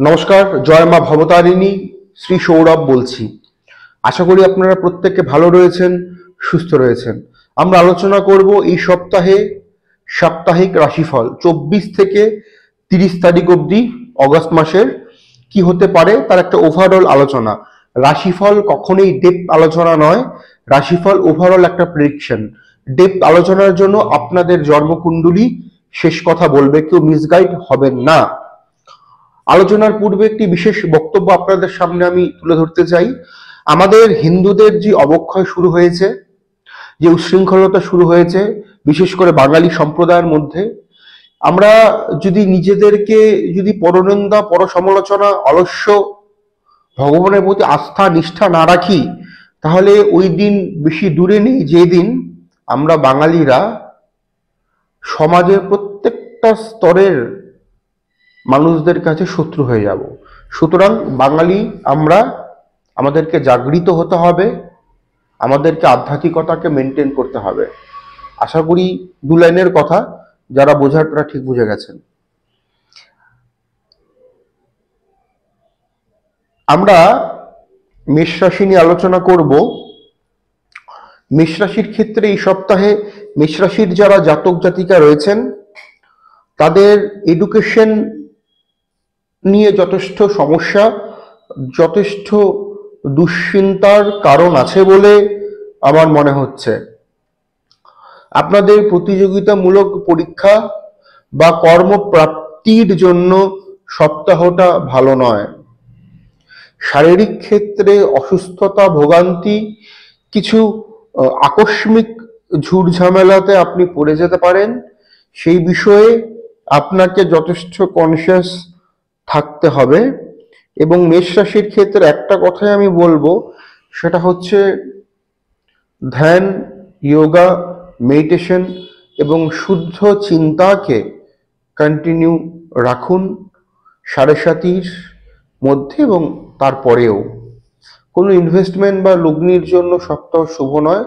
নমস্কার, জয় মা ভবতারিণী। শ্রী সৌরভ বলছি। আশা করি আপনারা প্রত্যেকে ভালো রয়েছেন, সুস্থ রয়েছেন। আমরা আলোচনা করব এই সপ্তাহে সাপ্তাহিক রাশিফল 24 থেকে 30 তারিখ অবধি অগস্ট মাসের কি হতে পারে তার একটা ওভারঅল আলোচনা। রাশিফল কখনোই ডেপথ আলোচনা নয়, রাশিফল ওভারঅল একটা প্রেডিকশন। ডেপথ আলোচনার জন্য আপনাদের জন্মকুণ্ডলী শেষ কথা বলবে, কেউ মিসগাইড হবেন না। আলোচনার পূর্বে একটি বিশেষ বক্তব্য আপনাদের সামনে আমি তুলে ধরতে চাই। আমাদের হিন্দুদের যে অবক্ষয় শুরু হয়েছে, যে উচ্ছৃঙ্খলতা শুরু হয়েছে, বিশেষ করে বাঙালি সম্প্রদায়ের মধ্যে, আমরা যদি নিজেদেরকে যদি পরনিন্দা, পরসমালোচনা, অলস্য, ভগবানের প্রতি আস্থা নিষ্ঠা না রাখি, তাহলে ওই দিন বেশি দূরে নেই যে দিন আমরা বাঙালিরা সমাজের প্রত্যেকটা স্তরের মানুষদের কাছে শত্রু হয়ে যাব। সুতরাং বাঙালি আমরা, আমাদেরকে জাগৃত হতে হবে, আমাদেরকে আধ্যাত্মিকতাকে মেনটেন করতে হবে। আশা করি দু লাইনের কথা যারা বোঝার তারা ঠিক বুঝে গেছেন। আমরা মেষ রাশি নিয়ে আলোচনা করব। মেষ রাশির ক্ষেত্রে এই সপ্তাহে মেষ রাশির যারা জাতক জাতিকা রয়েছেন তাদের এডুকেশন নিয়ে যথেষ্ট সমস্যা, যথেষ্ট দুশ্চিন্তার কারণ আছে বলে আমার মনে হচ্ছে। আপনাদের প্রতিযোগিতামূলক পরীক্ষা বা কর্মপ্রাপ্তির জন্য সপ্তাহটা ভালো নয়। শারীরিক ক্ষেত্রে অসুস্থতা, ভোগান্তি, কিছু আকস্মিক ঝুটঝামেলাতে আপনি পড়ে যেতে পারেন। সেই বিষয়ে আপনাকে যথেষ্ট কনসিয়াস থাকতে হবে। এবং মেষ রাশির ক্ষেত্রে একটা কথাই আমি বলবো, সেটা হচ্ছে ধ্যান, যোগা, মেডিটেশন এবং শুদ্ধ চিন্তাকে কন্টিনিউ রাখুন 7:30 মধ্যে এবং তারপরেও। কোনো ইনভেস্টমেন্ট বা লগ্নির জন্য সপ্তাহ শুভ নয়।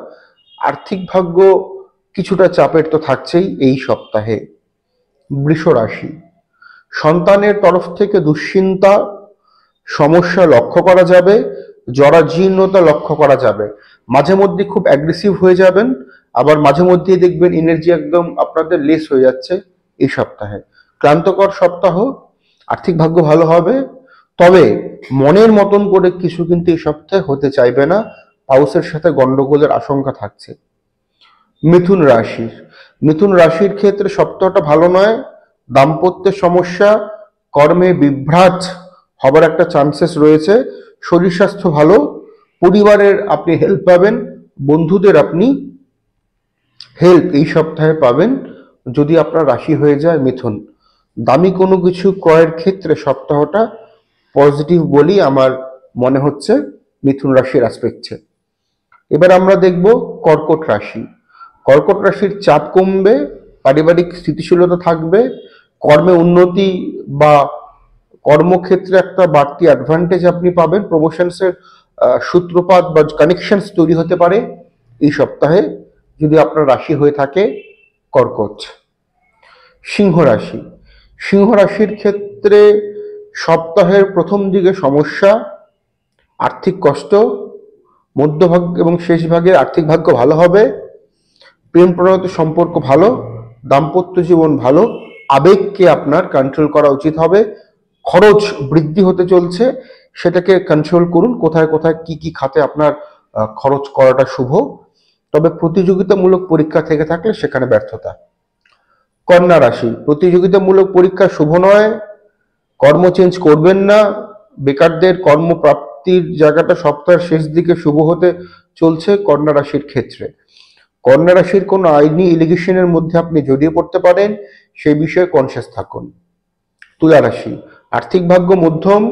আর্থিক ভাগ্য কিছুটা চাপের তো থাকছেই এই সপ্তাহে। বৃষ রাশি, সন্তানের তরফ থেকে দুশ্চিন্তা, সমস্যা লক্ষ্য করা যাবে, জরাজীর্ণতা লক্ষ্য করা যাবে। মাঝে মধ্যে খুব অ্যাগ্রেসিভ হয়ে যাবেন, আবার মাঝে মধ্যেই দেখবেন এনার্জি একদম আপনাদের লেস হয়ে যাচ্ছে এই সপ্তাহে। ক্লান্তকর সপ্তাহ। আর্থিক ভাগ্য ভালো হবে, তবে মনের মতন করে কিছু কিন্তু এই সপ্তাহে হতে চাইবে না। পাউসের সাথে গন্ডগোলের আশঙ্কা থাকছে। মিথুন রাশি, মিথুন রাশির ক্ষেত্রে সপ্তাহটা ভালো নয়। দাম্পত্যের সমস্যা, কর্মে বিভ্রাট হবার একটা চান্সেস রয়েছে। শরীর স্বাস্থ্য ভালো, পরিবারের আপনি হেল্প পাবেন, বন্ধুদের আপনি হেল্প এই সপ্তাহে পাবেন যদি আপনার রাশি হয়ে যায় মিথুন। দামি কোনো কিছু ক্রয়ের ক্ষেত্রে সপ্তাহটা পজিটিভ বলেই আমার মনে হচ্ছে মিথুন রাশির অ্যাসপেক্টে। এবার আমরা দেখব কর্কট রাশি। কর্কট রাশির চাপ কমবে, পারিবারিক স্থিতিশীলতা থাকবে, কর্মে উন্নতি বা কর্মক্ষেত্রে একটা বাড়তি অ্যাডভান্টেজ আপনি পাবেন, প্রমোশনসের সূত্রপাত বা কানেকশনস তৈরি হতে পারে এই সপ্তাহে যদি আপনার রাশি হয়ে থাকে কর্কট। সিংহ রাশি, সিংহ রাশির ক্ষেত্রে সপ্তাহের প্রথম দিকে সমস্যা, আর্থিক কষ্ট, মধ্যভাগ এবং শেষ ভাগে আর্থিক ভাগ্য ভালো হবে, প্রেম প্রণয়ত সম্পর্ক ভালো, দাম্পত্য জীবন ভালো, আবেগকে আপনার কন্ট্রোল করা উচিত হবে। খরচ বৃদ্ধি হতে চলছে, সেটাকে কন্ট্রোল করুন। কোথায় কোথায় কি কি খাতে আপনার খরচ করাটা শুভ, তবে প্রতিযোগিতামূলক পরীক্ষা থেকে থাকলে সেখানে ব্যর্থতা। কন্যা রাশি, প্রতিযোগিতামূলক পরীক্ষা শুভ নয়, কর্ম চেঞ্জ করবেন না। বেকারদের কর্মপ্রাপ্তির জায়গাটা সপ্তাহের শেষ দিকে শুভ হতে চলছে কন্যা রাশির ক্ষেত্রে। কন্যা রাশির কোনো আইনি এলিগেশনের মধ্যে আপনি জড়িয়ে পড়তে পারেন, সেই বিষয়ে কনসিয়াস থাকুন। তুলা রাশি, আর্থিক ভাগ্য মধ্যম,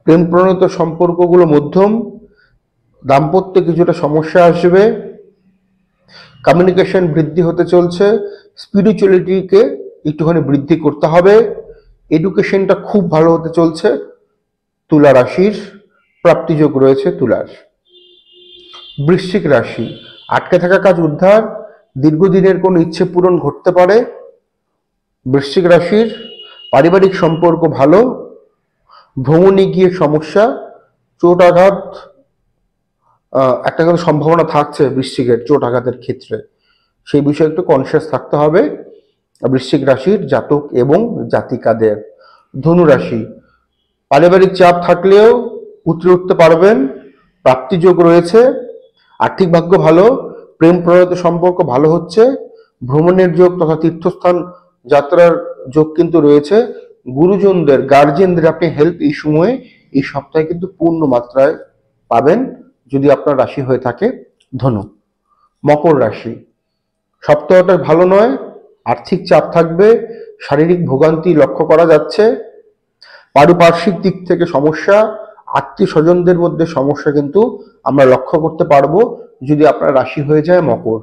প্রেম প্রণীত সম্পর্কগুলো মধ্যম, দাম্পত্যে কিছুটা সমস্যা আসবে, কমিউনিকেশন বৃদ্ধি হতে চলছে, স্পিরিচুয়ালিটিকে একটুখানি বৃদ্ধি করতে হবে, এডুকেশনটা খুব ভালো হতে চলছে। তুলা রাশির প্রাপ্তিযোগ রয়েছে তুলার। বৃশ্চিক রাশি, আটকে থাকা কাজ উদ্ধার, দীর্ঘদিনের কোনো ইচ্ছে পূরণ ঘটতে পারে। বৃশ্চিক রাশির পারিবারিক সম্পর্ক ভালো, ভ্রমণে গিয়ে সমস্যা, চোট আঘাত একটা কিন্তু সম্ভাবনা থাকছে বৃশ্চিকের চোট আঘাতের ক্ষেত্রে, সেই বিষয়ে একটু কনসিয়াস থাকতে হবে বৃশ্চিক রাশির জাতক এবং জাতিকাদের। ধনু রাশি, পারিবারিক চাপ থাকলেও উতরে উঠতে পারবেন, প্রাপ্তিযোগ রয়েছে, আর্থিক ভাগ্য ভালো, প্রেম প্রণয়িত সম্পর্ক ভালো হচ্ছে, ভ্রমণের যোগ তথা তীর্থস্থান যাত্রার যোগ কিন্তু রয়েছে। গুরুজনদের গার্জেনদের আপনি হেল্প এই সময়ে এই সপ্তাহে কিন্তু পূর্ণ মাত্রায় পাবেন যদি আপনার রাশি হয়ে থাকে ধনু। মকর রাশি, সপ্তাহটা ভালো নয়, আর্থিক চাপ থাকবে, শারীরিক ভোগান্তি লক্ষ্য করা যাচ্ছে, পারিপার্শ্বিক দিক থেকে সমস্যা, আত্মীয় স্বজনদের মধ্যে সমস্যা কিন্তু আমরা লক্ষ্য করতে পারবো যদি আপনার রাশি হয়ে যায় মকর।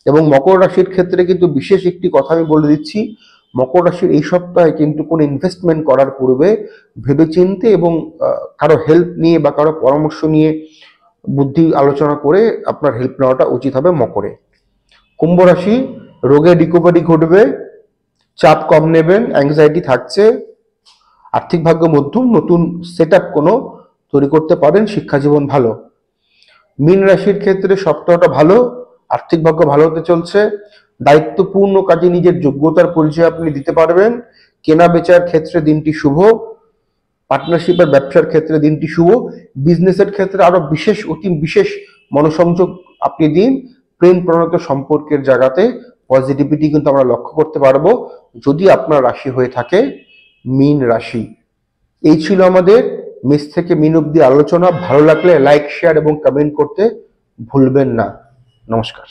এবং মকর রাশির ক্ষেত্রে কিন্তু বিশেষ একটি কথা আমি বলে দিচ্ছি, মকর রাশির এই সপ্তাহে কিন্তু কোনো ইনভেস্টমেন্ট করার পূর্বে ভেবেচিন্তে এবং কারো হেল্প নিয়ে বা কারো পরামর্শ নিয়ে বুদ্ধি আলোচনা করে আপনার হেল্প নেওয়াটা উচিত হবে মকরে। কুম্ভ রাশি, রোগের রিকভারি ঘটবে, চাপ কম নেবেন, অ্যাংজাইটি থাকছে, আর্থিক ভাগ্য মধ্যম, নতুন সেট আপ কোনো তৈরি করতে পারেন, শিক্ষা জীবন ভালো। মীন রাশির ক্ষেত্রে সপ্তাহটা ভালো, আর্থিক ভাগ্য ভালো হতে চলছে, দায়িত্বপূর্ণ কাজে নিজের যোগ্যতার পরিচয় আপনি দিতে পারবেন, কেনা বেচার ক্ষেত্রে দিনটি শুভ, পার্টনারশিপের ব্যবসার ক্ষেত্রে দিনটি শুভ, বিজনেসের ক্ষেত্রে আরো বিশেষ অতি বিশেষ মনোসংযোগ আপনি দিন, প্রেম প্রণত সম্পর্কের জায়গাতে পজিটিভিটি কিন্তু আমরা লক্ষ্য করতে পারবো যদি আপনার রাশি হয়ে থাকে মীন রাশি। এই ছিল আমাদের মেষ থেকে মীন অব্দি আলোচনা। ভালো লাগলে লাইক, শেয়ার এবং কমেন্ট করতে ভুলবেন না। নমস্কার।